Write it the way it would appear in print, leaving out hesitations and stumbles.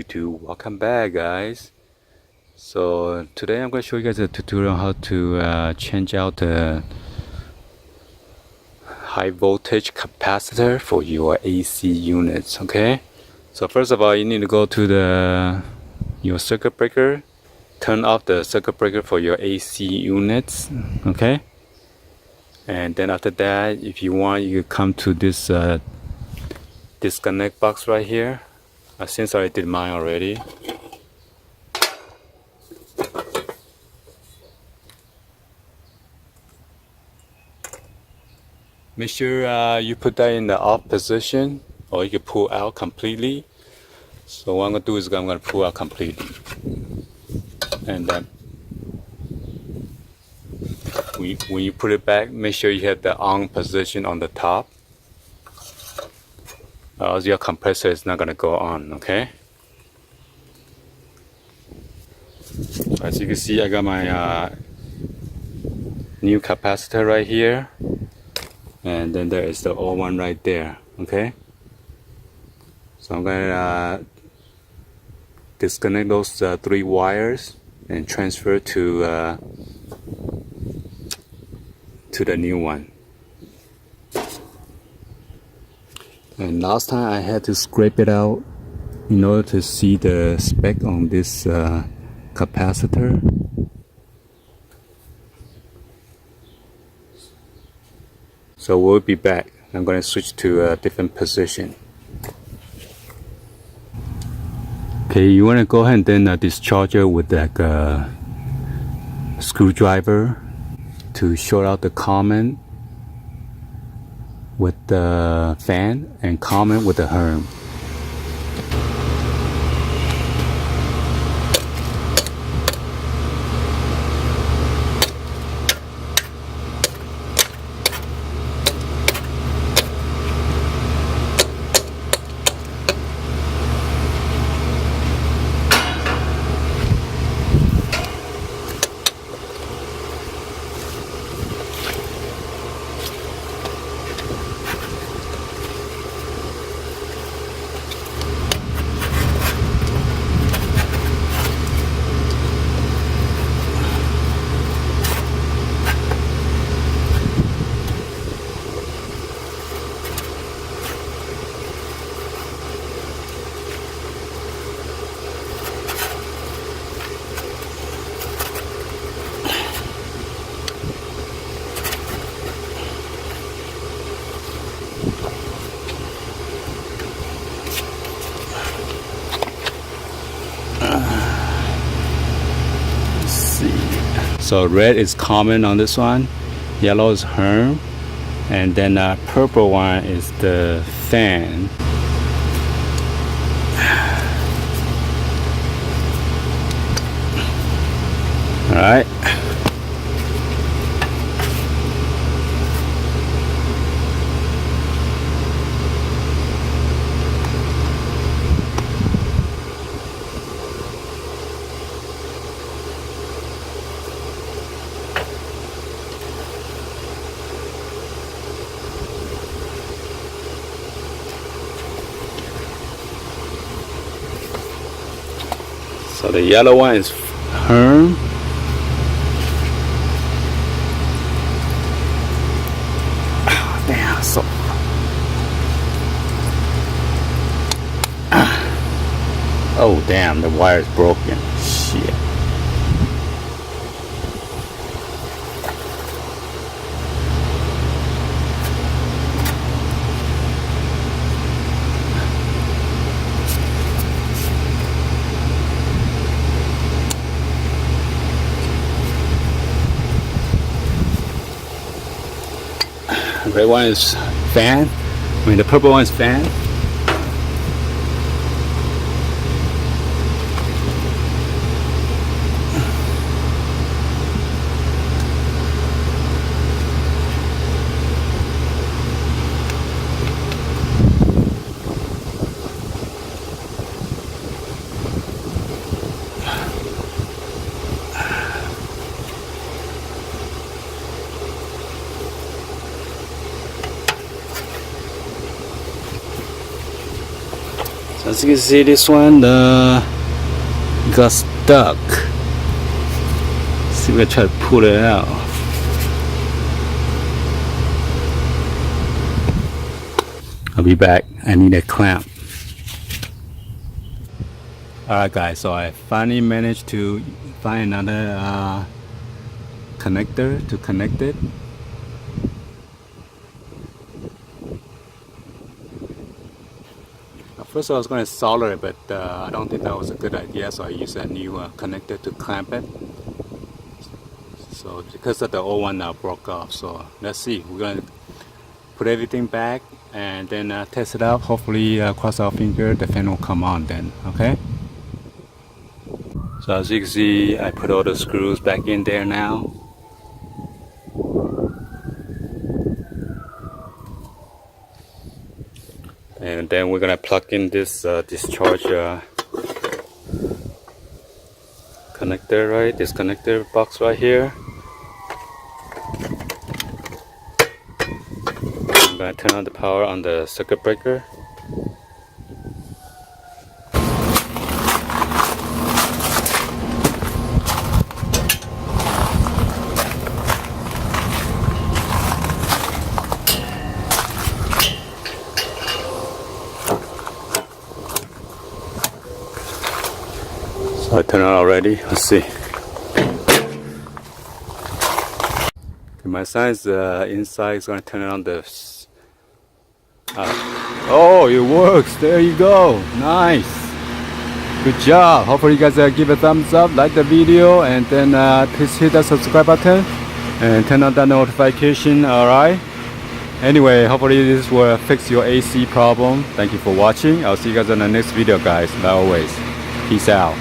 YouTube. Welcome back, guys. So today I'm going to show you guys a tutorial on how to change out the high voltage capacitor for your AC units. Okay, so first of all, you need to go to your circuit breaker, turn off the circuit breaker for your AC units. Okay, and then after that, if you want, you come to this disconnect box right here. Since I did mine already. Make sure you put that in the off position, or you can pull out completely. So what I'm going to do is I'm going to pull out completely. And then when you put it back, make sure you have the on position on the top. Or else your compressor is not going to go on, okay? As you can see, I got my new capacitor right here. And then there is the old one right there, okay? So I'm gonna disconnect those 3 wires and transfer to the new one. And last time I had to scrape it out in order to see the spec on this capacitor. So we'll be back. I'm going to switch to a different position. Okay, you want to go ahead and then discharge it with like a screwdriver to short out the common with the fan and common with the Herm. So red is common on this one, yellow is Herm, and then purple one is the fan. All right. So the yellow one is Herm. Oh, damn, so. Oh, damn, the wire is broken. Shit. Red one is fan. The purple one is fan. As you can see, this one got stuck. See if I try to pull it out. I'll be back. I need a clamp. Alright guys, so I finally managed to find another connector to connect it. At first I was going to solder it, but I don't think that was a good idea, so I used a new connector to clamp it. So because of the old one broke off, so let's see. We're going to put everything back and then test it out. Hopefully cross our finger the fan will come on then, okay? So as you can see, I put all the screws back in there now. And then we're gonna plug in this discharge connector, right? This connector box right here. I'm gonna turn on the power on the circuit breaker. So I turn it on already. Let's see. Okay, my son's inside is gonna turn it on the. Oh, it works! There you go. Nice. Good job. Hopefully you guys give a thumbs up, like the video, and then please hit the subscribe button and turn on that notification. All right. Anyway, hopefully this will fix your AC problem. Thank you for watching. I'll see you guys in the next video, guys. Like always. Peace out.